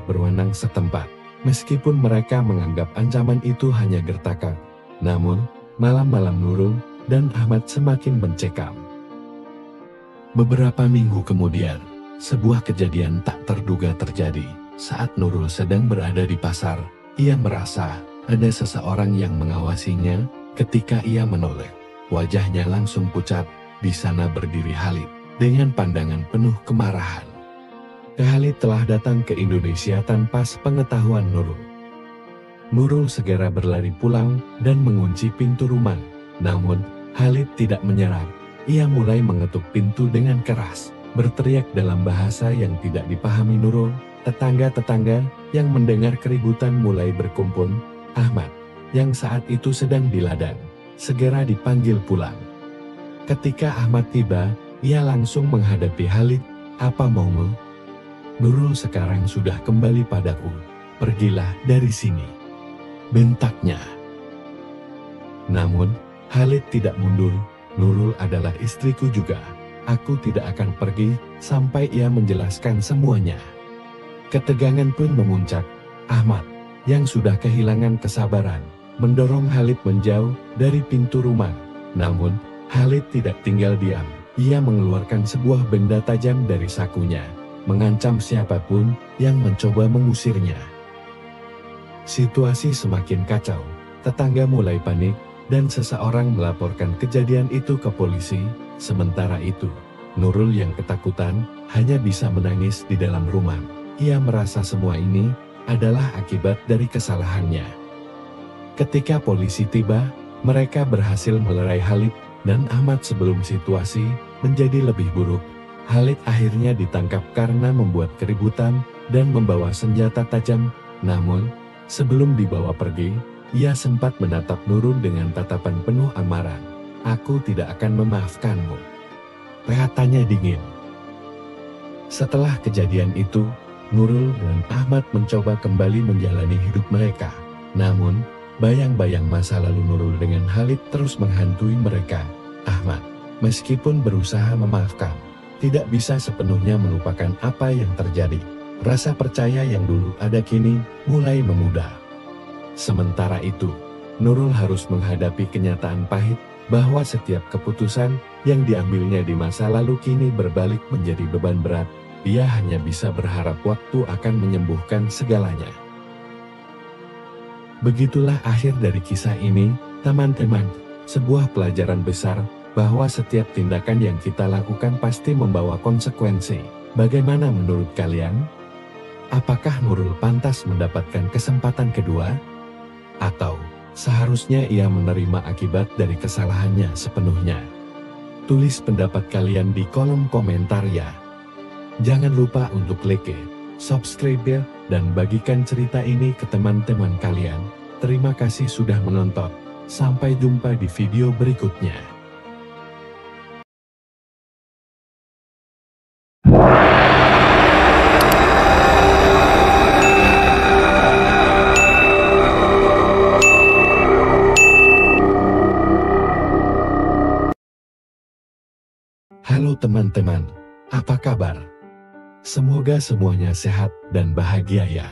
berwenang setempat. Meskipun mereka menganggap ancaman itu hanya gertakan, namun malam-malam Nurul dan Ahmad semakin mencekam. Beberapa minggu kemudian, sebuah kejadian tak terduga terjadi. Saat Nurul sedang berada di pasar, ia merasa ada seseorang yang mengawasinya. Ketika ia menoleh, wajahnya langsung pucat. Di sana berdiri Khalid dengan pandangan penuh kemarahan. Khalid telah datang ke Indonesia tanpa sepengetahuan Nurul. Nurul segera berlari pulang dan mengunci pintu rumah. Namun, Khalid tidak menyerah. Ia mulai mengetuk pintu dengan keras, berteriak dalam bahasa yang tidak dipahami Nurul. Tetangga-tetangga yang mendengar keributan mulai berkumpul. Ahmad, yang saat itu sedang di ladang, segera dipanggil pulang. Ketika Ahmad tiba, ia langsung menghadapi Khalid. "Apa maumu?" "Nurul sekarang sudah kembali padaku. Pergilah dari sini," bentaknya. Namun, Khalid tidak mundur. "Nurul adalah istriku juga. Aku tidak akan pergi sampai ia menjelaskan semuanya." Ketegangan pun memuncak. Ahmad, yang sudah kehilangan kesabaran, mendorong Khalid menjauh dari pintu rumah. Namun, Khalid tidak tinggal diam. Ia mengeluarkan sebuah benda tajam dari sakunya, mengancam siapapun yang mencoba mengusirnya. Situasi semakin kacau. Tetangga mulai panik, dan seseorang melaporkan kejadian itu ke polisi. Sementara itu, Nurul yang ketakutan hanya bisa menangis di dalam rumah. Ia merasa semua ini adalah akibat dari kesalahannya. Ketika polisi tiba, mereka berhasil melerai Khalid dan Ahmad sebelum situasi menjadi lebih buruk. Khalid akhirnya ditangkap karena membuat keributan dan membawa senjata tajam. Namun, sebelum dibawa pergi, ia sempat menatap Nurul dengan tatapan penuh amarah. "Aku tidak akan memaafkanmu," katanya dingin. Setelah kejadian itu, Nurul dan Ahmad mencoba kembali menjalani hidup mereka. Namun, bayang-bayang masa lalu Nurul dengan Khalid terus menghantui mereka. Ahmad, meskipun berusaha memaafkan, tidak bisa sepenuhnya melupakan apa yang terjadi. Rasa percaya yang dulu ada kini mulai memudar. Sementara itu, Nurul harus menghadapi kenyataan pahit bahwa setiap keputusan yang diambilnya di masa lalu kini berbalik menjadi beban berat. Dia hanya bisa berharap waktu akan menyembuhkan segalanya. Begitulah akhir dari kisah ini, teman-teman. Sebuah pelajaran besar bahwa setiap tindakan yang kita lakukan pasti membawa konsekuensi. Bagaimana menurut kalian? Apakah Nurul pantas mendapatkan kesempatan kedua? Atau seharusnya ia menerima akibat dari kesalahannya sepenuhnya? Tulis pendapat kalian di kolom komentar ya. Jangan lupa untuk like, subscribe, dan bagikan cerita ini ke teman-teman kalian. Terima kasih sudah menonton. Sampai jumpa di video berikutnya. Halo teman-teman, apa kabar? Semoga semuanya sehat dan bahagia ya.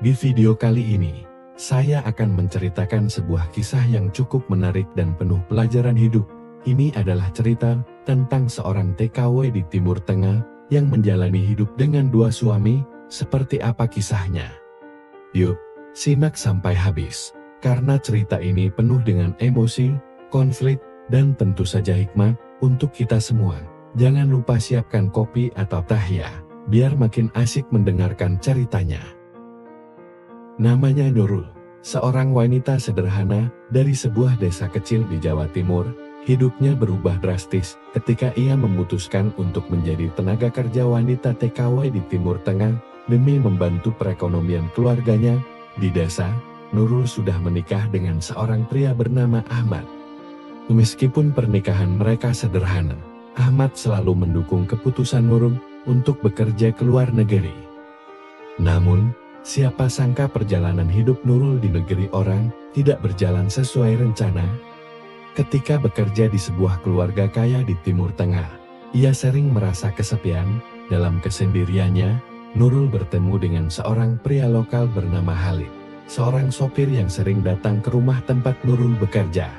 Di video kali ini, saya akan menceritakan sebuah kisah yang cukup menarik dan penuh pelajaran hidup. Ini adalah cerita tentang seorang TKW di Timur Tengah yang menjalani hidup dengan dua suami. Seperti apa kisahnya? Yuk, simak sampai habis. Karena cerita ini penuh dengan emosi, konflik, dan tentu saja hikmah untuk kita semua. Jangan lupa siapkan kopi atau teh ya, biar makin asik mendengarkan ceritanya. Namanya Nurul, seorang wanita sederhana dari sebuah desa kecil di Jawa Timur. Hidupnya berubah drastis ketika ia memutuskan untuk menjadi tenaga kerja wanita TKW di Timur Tengah demi membantu perekonomian keluarganya. Di desa, Nurul sudah menikah dengan seorang pria bernama Ahmad. Meskipun pernikahan mereka sederhana, Ahmad selalu mendukung keputusan Nurul untuk bekerja ke luar negeri. Namun, siapa sangka perjalanan hidup Nurul di negeri orang tidak berjalan sesuai rencana. Ketika bekerja di sebuah keluarga kaya di Timur Tengah, ia sering merasa kesepian. Dalam kesendiriannya, Nurul bertemu dengan seorang pria lokal bernama Halid, seorang sopir yang sering datang ke rumah tempat Nurul bekerja.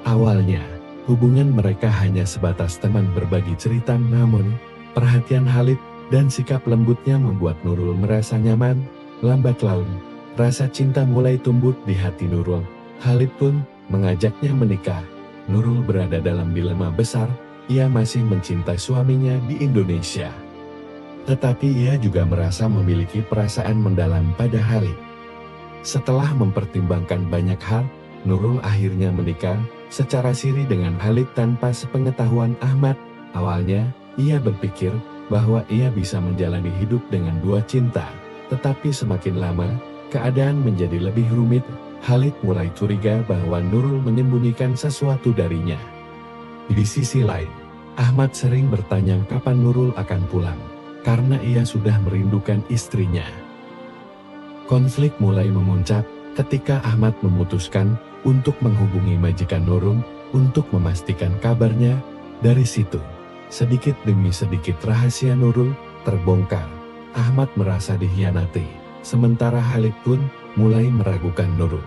Awalnya, hubungan mereka hanya sebatas teman berbagi cerita, namun perhatian Halid dan sikap lembutnya membuat Nurul merasa nyaman. Lambat laun, rasa cinta mulai tumbuh di hati Nurul. Halid pun mengajaknya menikah. Nurul berada dalam dilema besar, ia masih mencintai suaminya di Indonesia. Tetapi ia juga merasa memiliki perasaan mendalam pada Halid. Setelah mempertimbangkan banyak hal, Nurul akhirnya menikah secara siri dengan Halid tanpa sepengetahuan Ahmad. Awalnya, ia berpikir bahwa ia bisa menjalani hidup dengan dua cinta. Tetapi semakin lama, keadaan menjadi lebih rumit. Halid mulai curiga bahwa Nurul menyembunyikan sesuatu darinya. Di sisi lain, Ahmad sering bertanya kapan Nurul akan pulang, karena ia sudah merindukan istrinya. Konflik mulai memuncak ketika Ahmad memutuskan untuk menghubungi majikan Nurul untuk memastikan kabarnya. Dari situ, sedikit demi sedikit rahasia Nurul terbongkar. Ahmad merasa dikhianati, sementara Halid pun mulai meragukan Nurul.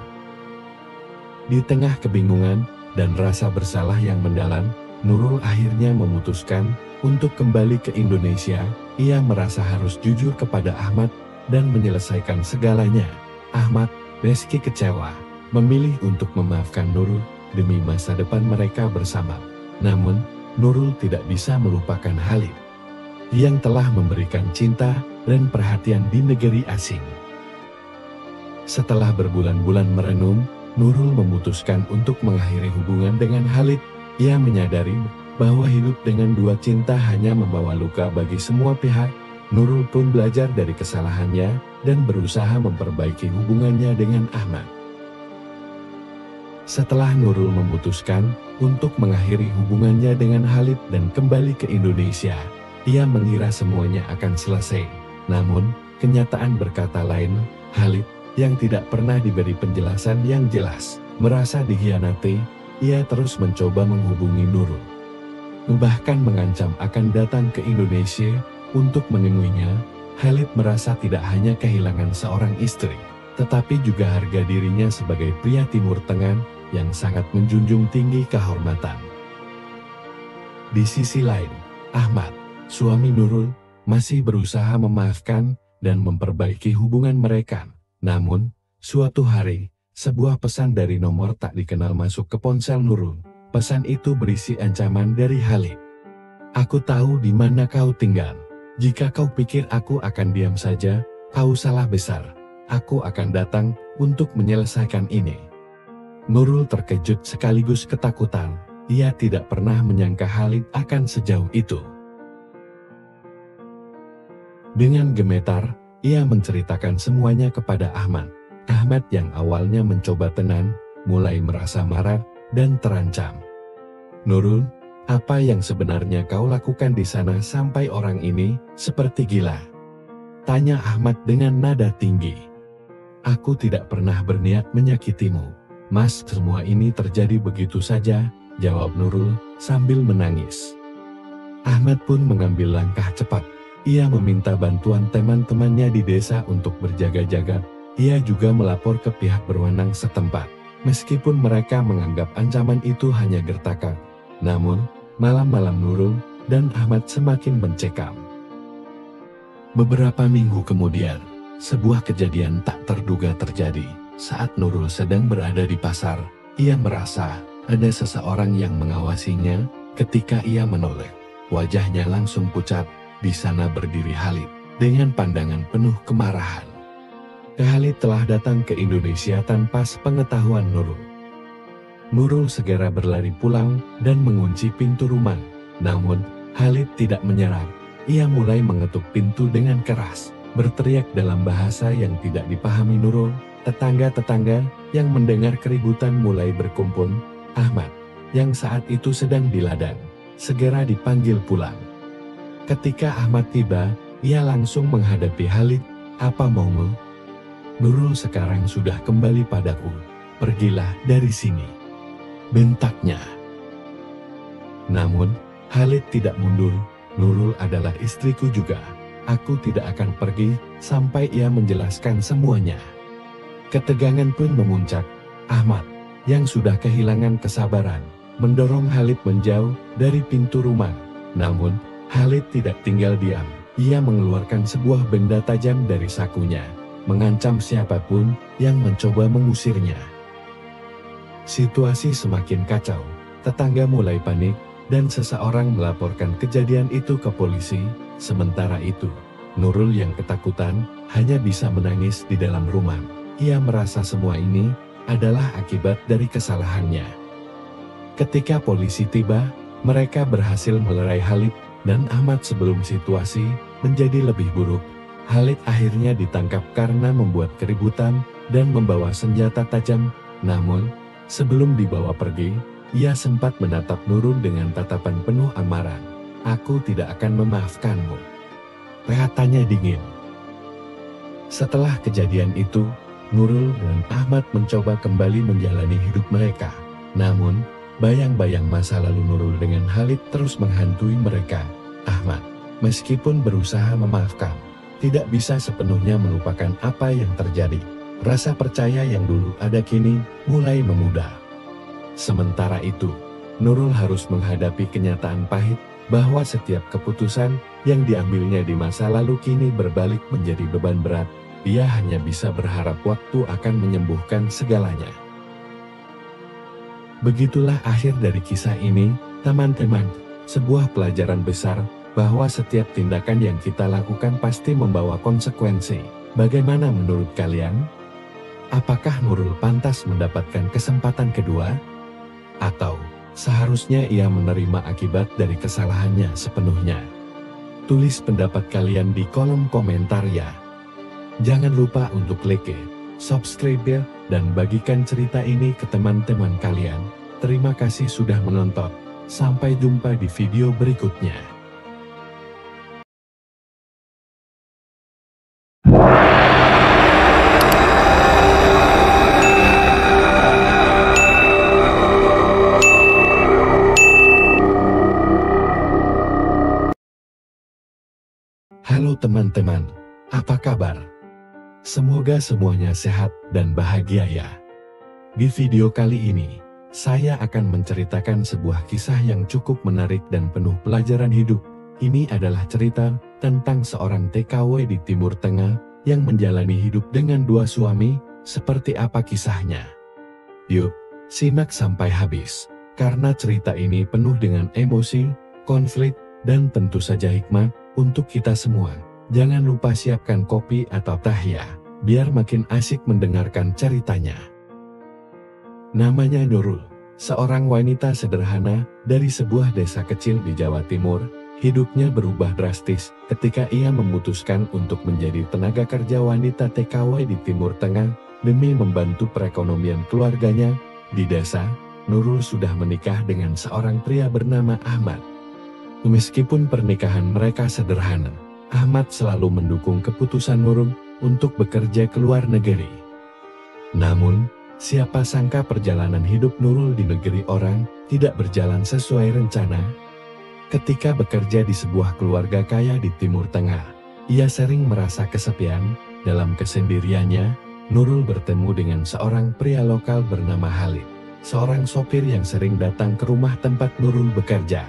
Di tengah kebingungan dan rasa bersalah yang mendalam, Nurul akhirnya memutuskan untuk kembali ke Indonesia. Ia merasa harus jujur kepada Ahmad dan menyelesaikan segalanya. Ahmad, meski kecewa, memilih untuk memaafkan Nurul demi masa depan mereka bersama. Namun, Nurul tidak bisa melupakan Halid yang telah memberikan cinta dan perhatian di negeri asing. Setelah berbulan-bulan merenung, Nurul memutuskan untuk mengakhiri hubungan dengan Halid. Ia menyadari bahwa hidup dengan dua cinta hanya membawa luka bagi semua pihak. Nurul pun belajar dari kesalahannya dan berusaha memperbaiki hubungannya dengan Ahmad. Setelah Nurul memutuskan untuk mengakhiri hubungannya dengan Halid dan kembali ke Indonesia, ia mengira semuanya akan selesai. Namun, kenyataan berkata lain. Halid, yang tidak pernah diberi penjelasan yang jelas, merasa dikhianati. Ia terus mencoba menghubungi Nurul, bahkan mengancam akan datang ke Indonesia untuk menemuinya. Halid merasa tidak hanya kehilangan seorang istri, tetapi juga harga dirinya sebagai pria Timur Tengah yang sangat menjunjung tinggi kehormatan. Di sisi lain, Ahmad, suami Nurul, masih berusaha memaafkan dan memperbaiki hubungan mereka. Namun, suatu hari, sebuah pesan dari nomor tak dikenal masuk ke ponsel Nurul. Pesan itu berisi ancaman dari Halid. "Aku tahu di mana kau tinggal. Jika kau pikir aku akan diam saja, kau salah besar. Aku akan datang untuk menyelesaikan ini." Nurul terkejut sekaligus ketakutan. Ia tidak pernah menyangka Halid akan sejauh itu. Dengan gemetar, ia menceritakan semuanya kepada Ahmad. Ahmad yang awalnya mencoba tenang, mulai merasa marah dan terancam. "Nurul, apa yang sebenarnya kau lakukan di sana sampai orang ini seperti gila?" tanya Ahmad dengan nada tinggi. "Aku tidak pernah berniat menyakitimu, Mas. Semua ini terjadi begitu saja," jawab Nurul sambil menangis. Ahmad pun mengambil langkah cepat. Ia meminta bantuan teman-temannya di desa untuk berjaga-jaga. Ia juga melapor ke pihak berwenang setempat. Meskipun mereka menganggap ancaman itu hanya gertakan, namun malam-malam Nurul dan Ahmad semakin mencekam. Beberapa minggu kemudian, sebuah kejadian tak terduga terjadi. Saat Nurul sedang berada di pasar, ia merasa ada seseorang yang mengawasinya. Ketika ia menoleh, wajahnya langsung pucat. Di sana berdiri Halid dengan pandangan penuh kemarahan. Halid telah datang ke Indonesia tanpa sepengetahuan Nurul. Nurul segera berlari pulang dan mengunci pintu rumah. Namun, Halid tidak menyerah. Ia mulai mengetuk pintu dengan keras, berteriak dalam bahasa yang tidak dipahami Nurul. Tetangga-tetangga yang mendengar keributan mulai berkumpul. Ahmad, yang saat itu sedang di ladang, segera dipanggil pulang. Ketika Ahmad tiba, ia langsung menghadapi Halid. "Apa maumu? Nurul sekarang sudah kembali padaku. Pergilah dari sini," bentaknya. Namun, Halid tidak mundur. "Nurul adalah istriku juga. aku tidak akan pergi sampai ia menjelaskan semuanya. Ketegangan pun memuncak. Ahmad, yang sudah kehilangan kesabaran, mendorong Khalid menjauh dari pintu rumah. Namun, Khalid tidak tinggal diam. Ia mengeluarkan sebuah benda tajam dari sakunya, mengancam siapapun yang mencoba mengusirnya. Situasi semakin kacau. Tetangga mulai panik, dan seseorang melaporkan kejadian itu ke polisi. Sementara itu, Nurul yang ketakutan hanya bisa menangis di dalam rumah. Ia merasa semua ini adalah akibat dari kesalahannya. Ketika polisi tiba, mereka berhasil melerai Khalid dan Ahmad sebelum situasi menjadi lebih buruk. Khalid akhirnya ditangkap karena membuat keributan dan membawa senjata tajam. Namun, sebelum dibawa pergi, ia sempat menatap Nurul dengan tatapan penuh amarah. "Aku tidak akan memaafkanmu," katanya dingin. Setelah kejadian itu, Nurul dan Ahmad mencoba kembali menjalani hidup mereka. Namun, bayang-bayang masa lalu Nurul dengan Khalid terus menghantui mereka. Ahmad, meskipun berusaha memaafkan, tidak bisa sepenuhnya melupakan apa yang terjadi. Rasa percaya yang dulu ada kini mulai memudar. Sementara itu, Nurul harus menghadapi kenyataan pahit bahwa setiap keputusan yang diambilnya di masa lalu kini berbalik menjadi beban berat. Ia hanya bisa berharap waktu akan menyembuhkan segalanya. Begitulah akhir dari kisah ini, teman-teman. Sebuah pelajaran besar bahwa setiap tindakan yang kita lakukan pasti membawa konsekuensi. Bagaimana menurut kalian? Apakah Nurul pantas mendapatkan kesempatan kedua? Atau seharusnya ia menerima akibat dari kesalahannya sepenuhnya? Tulis pendapat kalian di kolom komentar ya. Jangan lupa untuk like, subscribe, dan bagikan cerita ini ke teman-teman kalian. Terima kasih sudah menonton. Sampai jumpa di video berikutnya. Halo teman-teman, apa kabar? Semoga semuanya sehat dan bahagia ya. Di video kali ini, saya akan menceritakan sebuah kisah yang cukup menarik dan penuh pelajaran hidup. Ini adalah cerita tentang seorang TKW di Timur Tengah yang menjalani hidup dengan dua suami. Seperti apa kisahnya? Yuk, simak sampai habis, karena cerita ini penuh dengan emosi, konflik, dan tentu saja hikmah untuk kita semua. Jangan lupa siapkan kopi atau teh ya, biar makin asik mendengarkan ceritanya. Namanya Nurul, seorang wanita sederhana dari sebuah desa kecil di Jawa Timur. Hidupnya berubah drastis ketika ia memutuskan untuk menjadi tenaga kerja wanita TKW di Timur Tengah demi membantu perekonomian keluarganya. Di desa, Nurul sudah menikah dengan seorang pria bernama Ahmad. Meskipun pernikahan mereka sederhana, Ahmad selalu mendukung keputusan Nurul untuk bekerja ke luar negeri. Namun, siapa sangka perjalanan hidup Nurul di negeri orang tidak berjalan sesuai rencana. Ketika bekerja di sebuah keluarga kaya di Timur Tengah, ia sering merasa kesepian. Dalam kesendiriannya, Nurul bertemu dengan seorang pria lokal bernama Khalid, seorang sopir yang sering datang ke rumah tempat Nurul bekerja.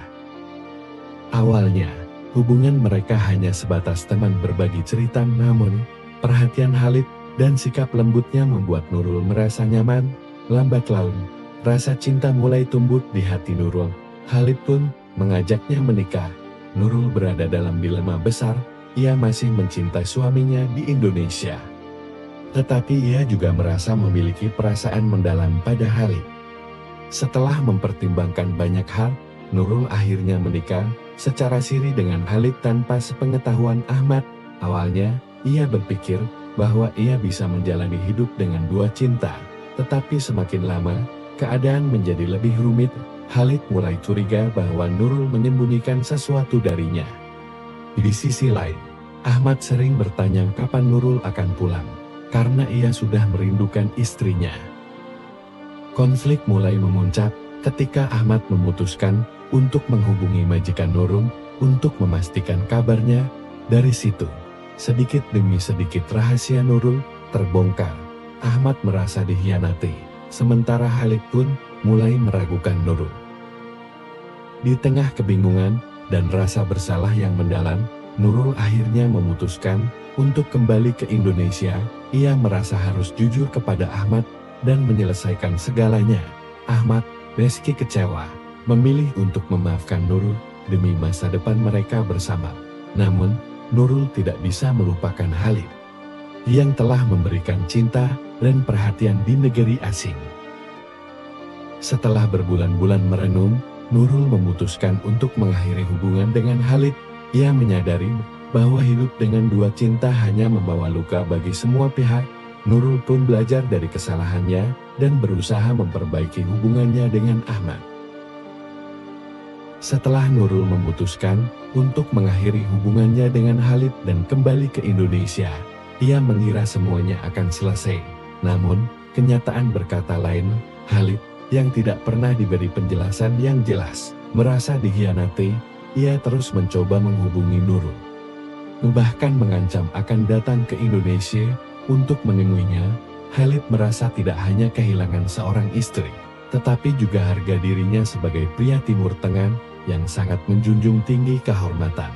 Awalnya, hubungan mereka hanya sebatas teman berbagi cerita, namun perhatian Khalid dan sikap lembutnya membuat Nurul merasa nyaman. Lambat laun, rasa cinta mulai tumbuh di hati Nurul. Khalid pun mengajaknya menikah. Nurul berada dalam dilema besar. Ia masih mencintai suaminya di Indonesia, tetapi ia juga merasa memiliki perasaan mendalam pada Khalid. Setelah mempertimbangkan banyak hal, Nurul akhirnya menikah secara siri dengan Khalid tanpa sepengetahuan Ahmad. Awalnya, ia berpikir bahwa ia bisa menjalani hidup dengan dua cinta. Tetapi semakin lama, keadaan menjadi lebih rumit. Khalid mulai curiga bahwa Nurul menyembunyikan sesuatu darinya. Di sisi lain, Ahmad sering bertanya kapan Nurul akan pulang, karena ia sudah merindukan istrinya. Konflik mulai memuncak ketika Ahmad memutuskan untuk menghubungi majikan Nurul untuk memastikan kabarnya. Dari situ, sedikit demi sedikit rahasia Nurul terbongkar. Ahmad merasa dikhianati, sementara Khalid pun mulai meragukan Nurul. Di tengah kebingungan dan rasa bersalah yang mendalam, Nurul akhirnya memutuskan untuk kembali ke Indonesia. Ia merasa harus jujur kepada Ahmad dan menyelesaikan segalanya. Ahmad, meski kecewa, memilih untuk memaafkan Nurul demi masa depan mereka bersama. Namun, Nurul tidak bisa melupakan Khalid yang telah memberikan cinta dan perhatian di negeri asing. Setelah berbulan-bulan merenung, Nurul memutuskan untuk mengakhiri hubungan dengan Khalid. Ia menyadari bahwa hidup dengan dua cinta hanya membawa luka bagi semua pihak. Nurul pun belajar dari kesalahannya dan berusaha memperbaiki hubungannya dengan Ahmad. Setelah Nurul memutuskan untuk mengakhiri hubungannya dengan Khalid dan kembali ke Indonesia, ia mengira semuanya akan selesai. Namun, kenyataan berkata lain. Khalid, yang tidak pernah diberi penjelasan yang jelas, merasa dikhianati. Ia terus mencoba menghubungi Nurul, bahkan mengancam akan datang ke Indonesia untuk menemuinya. Khalid merasa tidak hanya kehilangan seorang istri, tetapi juga harga dirinya sebagai pria Timur Tengah yang sangat menjunjung tinggi kehormatan.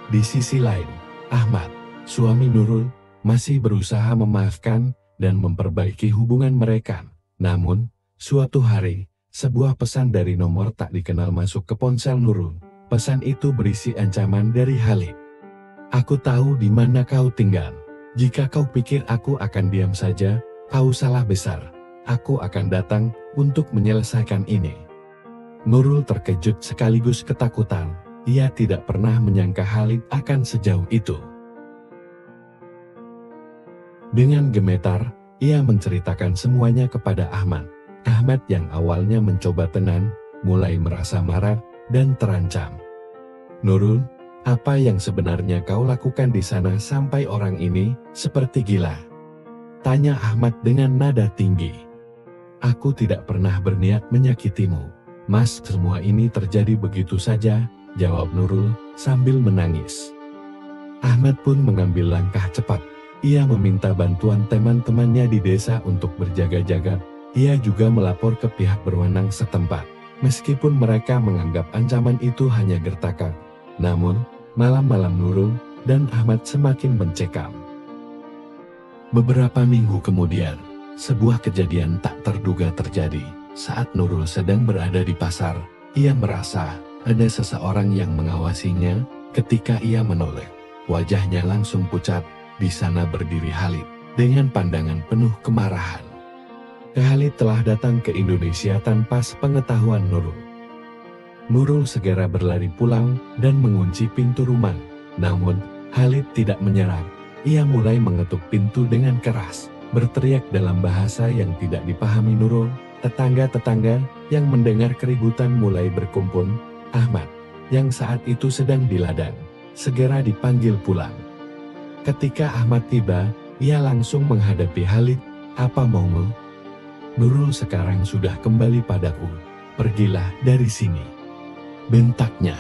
Di sisi lain, Ahmad, suami Nurul, masih berusaha memaafkan dan memperbaiki hubungan mereka. Namun, suatu hari, sebuah pesan dari nomor tak dikenal masuk ke ponsel Nurul. Pesan itu berisi ancaman dari Khalid. "Aku tahu di mana kau tinggal. Jika kau pikir aku akan diam saja, kau salah besar. Aku akan datang untuk menyelesaikan ini." Nurul terkejut sekaligus ketakutan. Ia tidak pernah menyangka Khalid akan sejauh itu. Dengan gemetar, ia menceritakan semuanya kepada Ahmad. Ahmad yang awalnya mencoba tenang, mulai merasa marah dan terancam. "Nurul, apa yang sebenarnya kau lakukan di sana sampai orang ini seperti gila?" tanya Ahmad dengan nada tinggi. "Aku tidak pernah berniat menyakitimu, Mas. Semua ini terjadi begitu saja," jawab Nurul sambil menangis. Ahmad pun mengambil langkah cepat. Ia meminta bantuan teman-temannya di desa untuk berjaga-jaga. Ia juga melapor ke pihak berwenang setempat. Meskipun mereka menganggap ancaman itu hanya gertakan, namun malam-malam Nurul dan Ahmad semakin mencekam. Beberapa minggu kemudian, sebuah kejadian tak terduga terjadi. Saat Nurul sedang berada di pasar, ia merasa ada seseorang yang mengawasinya. Ketika ia menoleh, wajahnya langsung pucat. Di sana berdiri Khalid dengan pandangan penuh kemarahan. Khalid telah datang ke Indonesia tanpa sepengetahuan Nurul. Nurul segera berlari pulang dan mengunci pintu rumah. Namun, Khalid tidak menyerah. Ia mulai mengetuk pintu dengan keras, berteriak dalam bahasa yang tidak dipahami Nurul. Tetangga-tetangga yang mendengar keributan mulai berkumpul. Ahmad, yang saat itu sedang di ladang, segera dipanggil pulang. Ketika Ahmad tiba, ia langsung menghadapi Khalid. "Apa maumu? Nurul sekarang sudah kembali padaku. Pergilah dari sini," bentaknya.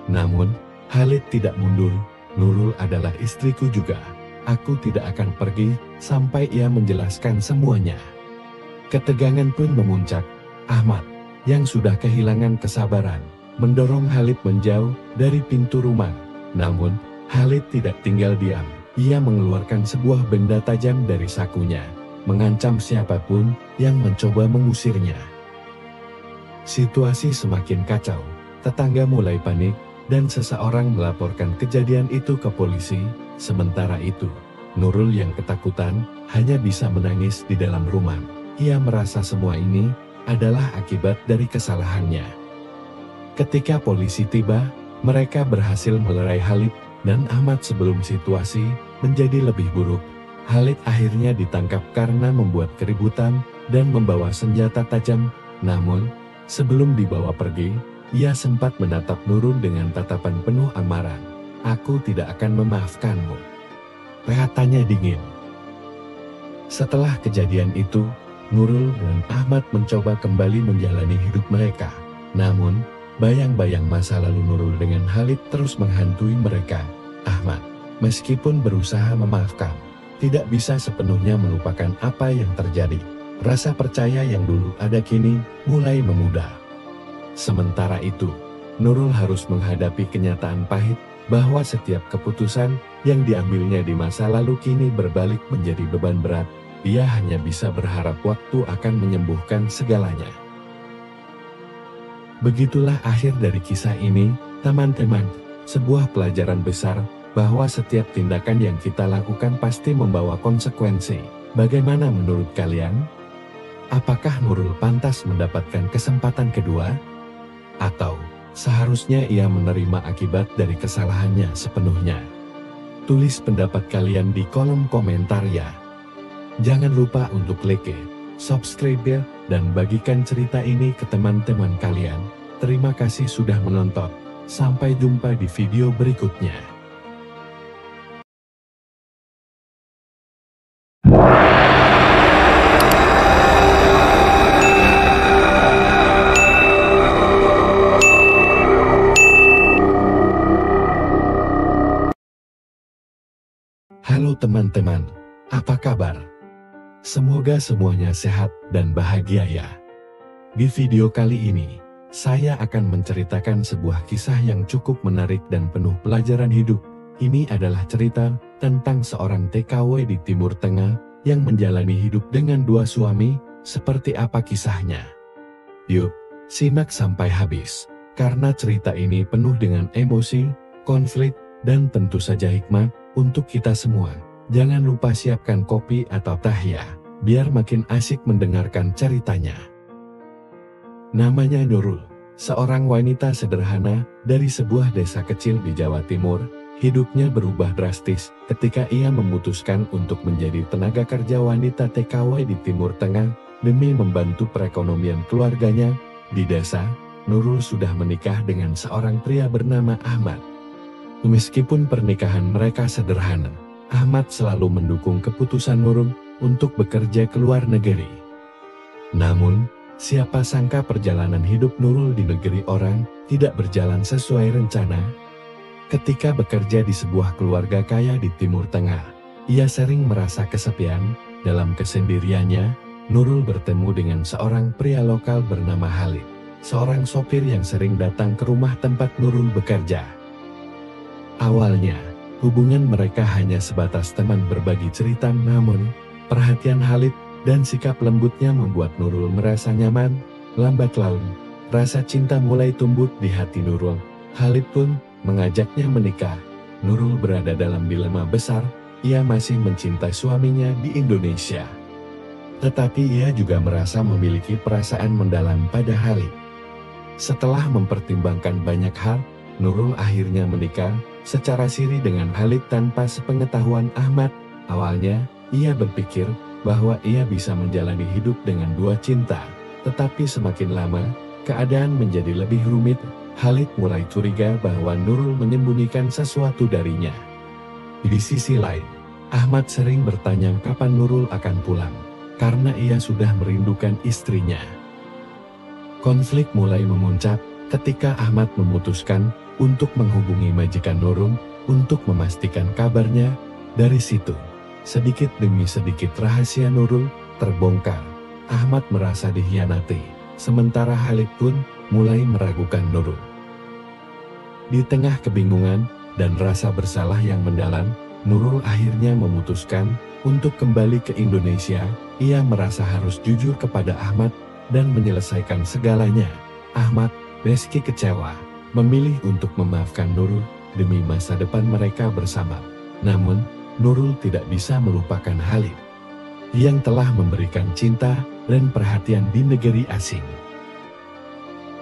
Namun, Khalid tidak mundur. "Nurul adalah istriku juga. Aku tidak akan pergi sampai ia menjelaskan semuanya." Ketegangan pun memuncak. Ahmad, yang sudah kehilangan kesabaran, mendorong Khalid menjauh dari pintu rumah. Namun, Khalid tidak tinggal diam. Ia mengeluarkan sebuah benda tajam dari sakunya, mengancam siapapun yang mencoba mengusirnya. Situasi semakin kacau. Tetangga mulai panik, dan seseorang melaporkan kejadian itu ke polisi. Sementara itu, Nurul yang ketakutan hanya bisa menangis di dalam rumah. Ia merasa semua ini adalah akibat dari kesalahannya. Ketika polisi tiba, mereka berhasil melerai Khalid dan Ahmad sebelum situasi menjadi lebih buruk. Khalid akhirnya ditangkap karena membuat keributan dan membawa senjata tajam. Namun, sebelum dibawa pergi, ia sempat menatap Nurul dengan tatapan penuh amarah. "Aku tidak akan memaafkanmu," katanya dingin. Setelah kejadian itu, Nurul dan Ahmad mencoba kembali menjalani hidup mereka. Namun, Bayang-bayang masa lalu Nurul dengan Khalid terus menghantui mereka. Ahmad, meskipun berusaha memaafkan, tidak bisa sepenuhnya melupakan apa yang terjadi. Rasa percaya yang dulu ada kini mulai memudar. Sementara itu, Nurul harus menghadapi kenyataan pahit bahwa setiap keputusan yang diambilnya di masa lalu kini berbalik menjadi beban berat. Ia hanya bisa berharap waktu akan menyembuhkan segalanya. Begitulah akhir dari kisah ini, teman-teman. Sebuah pelajaran besar bahwa setiap tindakan yang kita lakukan pasti membawa konsekuensi. Bagaimana menurut kalian? Apakah Nurul pantas mendapatkan kesempatan kedua? Atau seharusnya ia menerima akibat dari kesalahannya sepenuhnya? Tulis pendapat kalian di kolom komentar ya. Jangan lupa untuk like, subscribe, dan bagikan cerita ini ke teman-teman kalian. Terima kasih sudah menonton. Sampai jumpa di video berikutnya. Halo teman-teman, apa kabar? Semoga semuanya sehat dan bahagia ya. Di video kali ini, saya akan menceritakan sebuah kisah yang cukup menarik dan penuh pelajaran hidup. Ini adalah cerita tentang seorang TKW di Timur Tengah yang menjalani hidup dengan dua suami. Seperti apa kisahnya? Yuk, simak sampai habis, karena cerita ini penuh dengan emosi, konflik, dan tentu saja hikmah untuk kita semua. Jangan lupa siapkan kopi atau teh ya, biar makin asik mendengarkan ceritanya. Namanya Nurul, seorang wanita sederhana dari sebuah desa kecil di Jawa Timur. Hidupnya berubah drastis ketika ia memutuskan untuk menjadi tenaga kerja wanita TKW di Timur Tengah demi membantu perekonomian keluarganya. Di desa, Nurul sudah menikah dengan seorang pria bernama Ahmad. Meskipun pernikahan mereka sederhana, Ahmad selalu mendukung keputusan Nurul untuk bekerja ke luar negeri. Namun, siapa sangka perjalanan hidup Nurul di negeri orang tidak berjalan sesuai rencana. Ketika bekerja di sebuah keluarga kaya di Timur Tengah, ia sering merasa kesepian. Dalam kesendiriannya, Nurul bertemu dengan seorang pria lokal bernama Khalid, seorang sopir yang sering datang ke rumah tempat Nurul bekerja. Awalnya, hubungan mereka hanya sebatas teman berbagi cerita, namun perhatian Khalid dan sikap lembutnya membuat Nurul merasa nyaman. Lambat laun, rasa cinta mulai tumbuh di hati Nurul. Khalid pun mengajaknya menikah. Nurul berada dalam dilema besar. Ia masih mencintai suaminya di Indonesia, tetapi ia juga merasa memiliki perasaan mendalam pada Khalid. Setelah mempertimbangkan banyak hal, Nurul akhirnya menikah secara siri dengan Khalid tanpa sepengetahuan Ahmad. Awalnya, ia berpikir bahwa ia bisa menjalani hidup dengan dua cinta. Tetapi semakin lama, keadaan menjadi lebih rumit. Khalid mulai curiga bahwa Nurul menyembunyikan sesuatu darinya. Di sisi lain, Ahmad sering bertanya kapan Nurul akan pulang, karena ia sudah merindukan istrinya. Konflik mulai memuncak ketika Ahmad memutuskan untuk menghubungi majikan Nurul untuk memastikan kabarnya. Dari situ, sedikit demi sedikit rahasia Nurul terbongkar. Ahmad merasa dikhianati, sementara Khalid pun mulai meragukan Nurul. Di tengah kebingungan dan rasa bersalah yang mendalam, Nurul akhirnya memutuskan untuk kembali ke Indonesia. Ia merasa harus jujur kepada Ahmad dan menyelesaikan segalanya. Ahmad meski kecewa, memilih untuk memaafkan Nurul demi masa depan mereka bersama. Namun, Nurul tidak bisa melupakan Khalid yang telah memberikan cinta dan perhatian di negeri asing.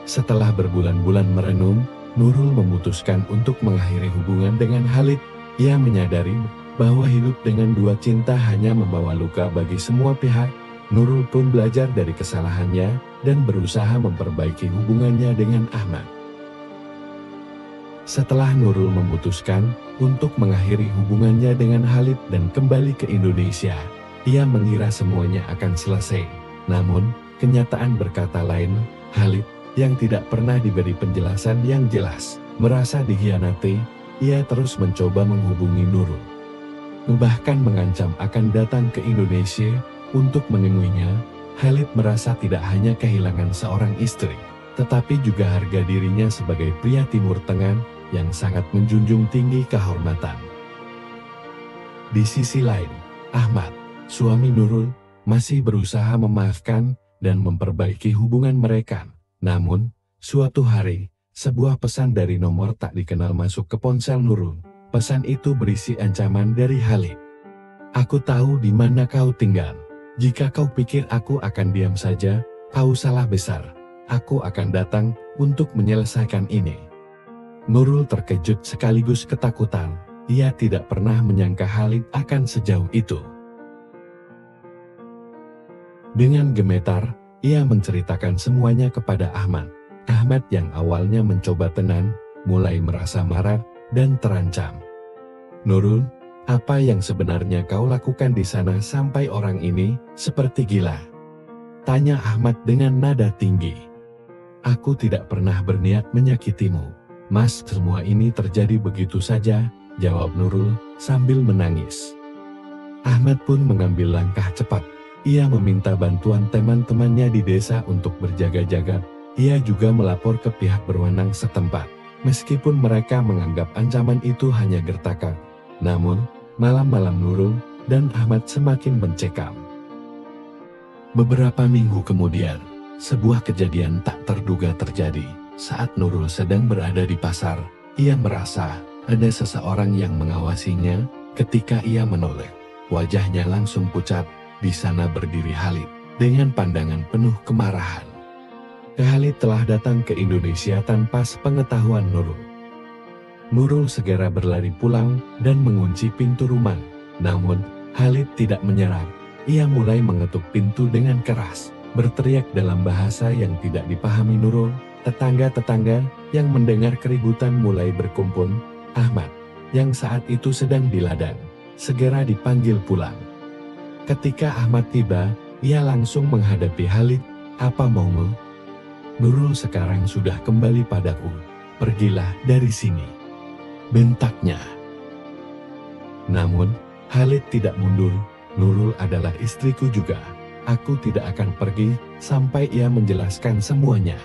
Setelah berbulan-bulan merenung, Nurul memutuskan untuk mengakhiri hubungan dengan Khalid. Ia menyadari bahwa hidup dengan dua cinta hanya membawa luka bagi semua pihak. Nurul pun belajar dari kesalahannya dan berusaha memperbaiki hubungannya dengan Ahmad. Setelah Nurul memutuskan untuk mengakhiri hubungannya dengan Khalid dan kembali ke Indonesia, ia mengira semuanya akan selesai. Namun, kenyataan berkata lain. Khalid yang tidak pernah diberi penjelasan yang jelas. Merasa dikhianati, ia terus mencoba menghubungi Nurul. Bahkan mengancam akan datang ke Indonesia untuk menemuinya. Khalid merasa tidak hanya kehilangan seorang istri, tetapi juga harga dirinya sebagai pria Timur Tengah yang sangat menjunjung tinggi kehormatan. Di sisi lain, Ahmad, suami Nurul, masih berusaha memaafkan dan memperbaiki hubungan mereka. Namun, suatu hari, sebuah pesan dari nomor tak dikenal masuk ke ponsel Nurul. Pesan itu berisi ancaman dari Khalid. "Aku tahu di mana kau tinggal. Jika kau pikir aku akan diam saja, kau salah besar. Aku akan datang untuk menyelesaikan ini." Nurul terkejut sekaligus ketakutan. Ia tidak pernah menyangka Khalid akan sejauh itu. Dengan gemetar, ia menceritakan semuanya kepada Ahmad. Ahmad yang awalnya mencoba tenang, mulai merasa marah dan terancam. "Nurul, apa yang sebenarnya kau lakukan di sana sampai orang ini seperti gila?" tanya Ahmad dengan nada tinggi. "Aku tidak pernah berniat menyakitimu, Mas. Semua ini terjadi begitu saja," jawab Nurul sambil menangis. Ahmad pun mengambil langkah cepat. Ia meminta bantuan teman-temannya di desa untuk berjaga-jaga. Ia juga melapor ke pihak berwenang setempat. Meskipun mereka menganggap ancaman itu hanya gertakan, namun malam-malam Nurul dan Ahmad semakin mencekam. Beberapa minggu kemudian, sebuah kejadian tak terduga terjadi. Saat Nurul sedang berada di pasar, ia merasa ada seseorang yang mengawasinya. Ketika ia menoleh, wajahnya langsung pucat. Di sana berdiri Khalid dengan pandangan penuh kemarahan. Khalid telah datang ke Indonesia tanpa sepengetahuan Nurul. Nurul segera berlari pulang dan mengunci pintu rumah. Namun, Khalid tidak menyerah. Ia mulai mengetuk pintu dengan keras, berteriak dalam bahasa yang tidak dipahami Nurul. Tetangga-tetangga yang mendengar keributan mulai berkumpul. Ahmad, yang saat itu sedang di ladang, segera dipanggil pulang. Ketika Ahmad tiba, ia langsung menghadapi Khalid. "Apa maumu?" "Nurul sekarang sudah kembali padaku. Pergilah dari sini," bentaknya. Namun, Khalid tidak mundur. "Nurul adalah istriku juga. Aku tidak akan pergi sampai ia menjelaskan semuanya."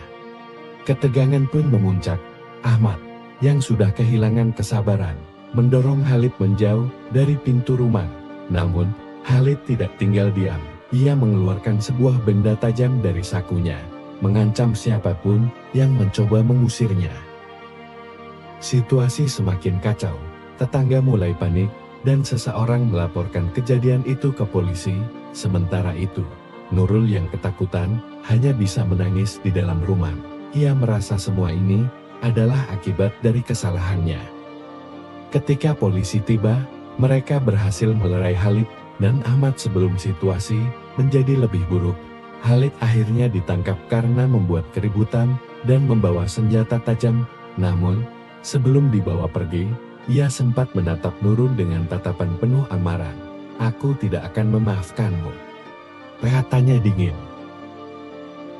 Ketegangan pun memuncak. Ahmad, yang sudah kehilangan kesabaran, mendorong Khalid menjauh dari pintu rumah. Namun, Khalid tidak tinggal diam. Ia mengeluarkan sebuah benda tajam dari sakunya, mengancam siapapun yang mencoba mengusirnya. Situasi semakin kacau. Tetangga mulai panik, dan seseorang melaporkan kejadian itu ke polisi. Sementara itu, Nurul yang ketakutan hanya bisa menangis di dalam rumah. Ia merasa semua ini adalah akibat dari kesalahannya. Ketika polisi tiba, mereka berhasil melerai Khalid dan Ahmad sebelum situasi menjadi lebih buruk. Khalid akhirnya ditangkap karena membuat keributan dan membawa senjata tajam. Namun, sebelum dibawa pergi, ia sempat menatap Nurul dengan tatapan penuh amarah. "Aku tidak akan memaafkanmu," katanya dingin.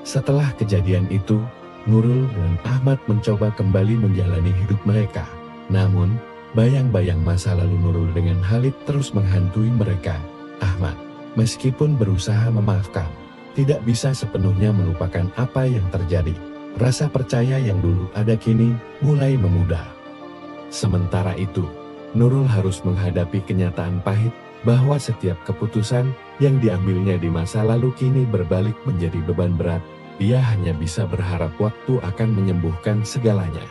Setelah kejadian itu, Nurul dan Ahmad mencoba kembali menjalani hidup mereka. Namun, bayang-bayang masa lalu Nurul dengan Khalid terus menghantui mereka. Ahmad, meskipun berusaha memaafkan, tidak bisa sepenuhnya melupakan apa yang terjadi. Rasa percaya yang dulu ada kini mulai memudar. Sementara itu, Nurul harus menghadapi kenyataan pahit bahwa setiap keputusan yang diambilnya di masa lalu kini berbalik menjadi beban berat. Dia hanya bisa berharap waktu akan menyembuhkan segalanya.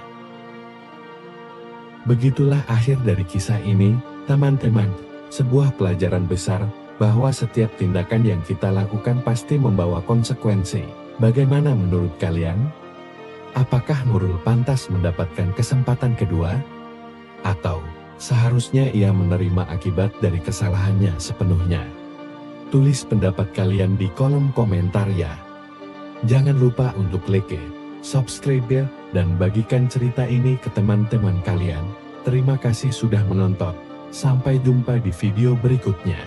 Begitulah akhir dari kisah ini, teman-teman. Sebuah pelajaran besar bahwa setiap tindakan yang kita lakukan pasti membawa konsekuensi. Bagaimana menurut kalian? Apakah Nurul pantas mendapatkan kesempatan kedua? Atau seharusnya ia menerima akibat dari kesalahannya sepenuhnya? Tulis pendapat kalian di kolom komentar ya. Jangan lupa untuk like, subscribe, dan bagikan cerita ini ke teman-teman kalian. Terima kasih sudah menonton. Sampai jumpa di video berikutnya.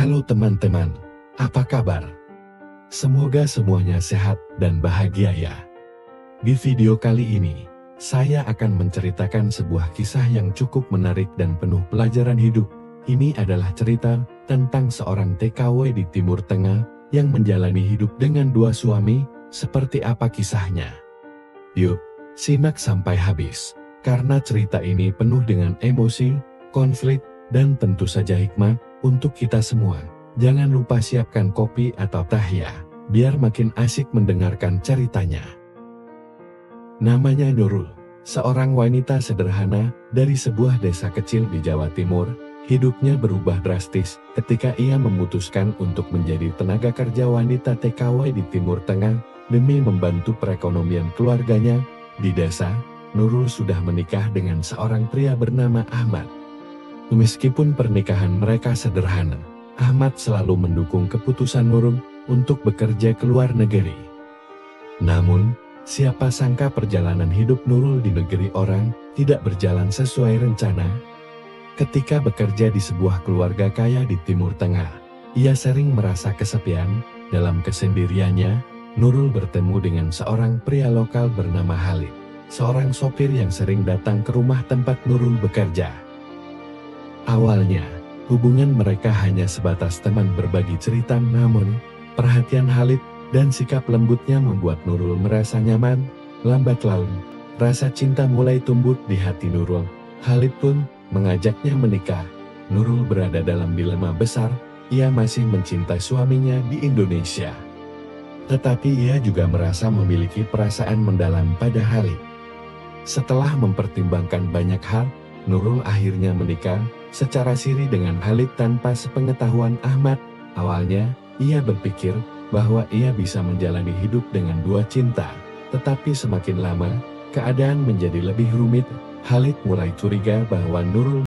Halo teman-teman, apa kabar? Semoga semuanya sehat dan bahagia ya. Di video kali ini, saya akan menceritakan sebuah kisah yang cukup menarik dan penuh pelajaran hidup. Ini adalah cerita tentang seorang TKW di Timur Tengah yang menjalani hidup dengan dua suami. Seperti apa kisahnya? Yuk, simak sampai habis, karena cerita ini penuh dengan emosi, konflik, dan tentu saja hikmah untuk kita semua. Jangan lupa siapkan kopi atau teh ya, biar makin asik mendengarkan ceritanya. Namanya Nurul, seorang wanita sederhana dari sebuah desa kecil di Jawa Timur. Hidupnya berubah drastis ketika ia memutuskan untuk menjadi tenaga kerja wanita TKW di Timur Tengah demi membantu perekonomian keluarganya. Di desa, Nurul sudah menikah dengan seorang pria bernama Ahmad. Meskipun pernikahan mereka sederhana, Ahmad selalu mendukung keputusan Nurul untuk bekerja ke luar negeri. Namun, siapa sangka perjalanan hidup Nurul di negeri orang tidak berjalan sesuai rencana. Ketika bekerja di sebuah keluarga kaya di Timur Tengah, ia sering merasa kesepian. Dalam kesendiriannya, Nurul bertemu dengan seorang pria lokal bernama Halid, seorang sopir yang sering datang ke rumah tempat Nurul bekerja. Awalnya, hubungan mereka hanya sebatas teman berbagi cerita, namun perhatian Halid dan sikap lembutnya membuat Nurul merasa nyaman. Lambat laun, rasa cinta mulai tumbuh di hati Nurul. Halid pun mengajaknya menikah. Nurul berada dalam dilema besar, ia masih mencintai suaminya di Indonesia. Tetapi ia juga merasa memiliki perasaan mendalam pada Halid. Setelah mempertimbangkan banyak hal, Nurul akhirnya menikah secara siri dengan Halid tanpa sepengetahuan Ahmad. Awalnya, ia berpikir bahwa ia bisa menjalani hidup dengan dua cinta. Tetapi semakin lama, keadaan menjadi lebih rumit. Halid mulai curiga bahwa Nurul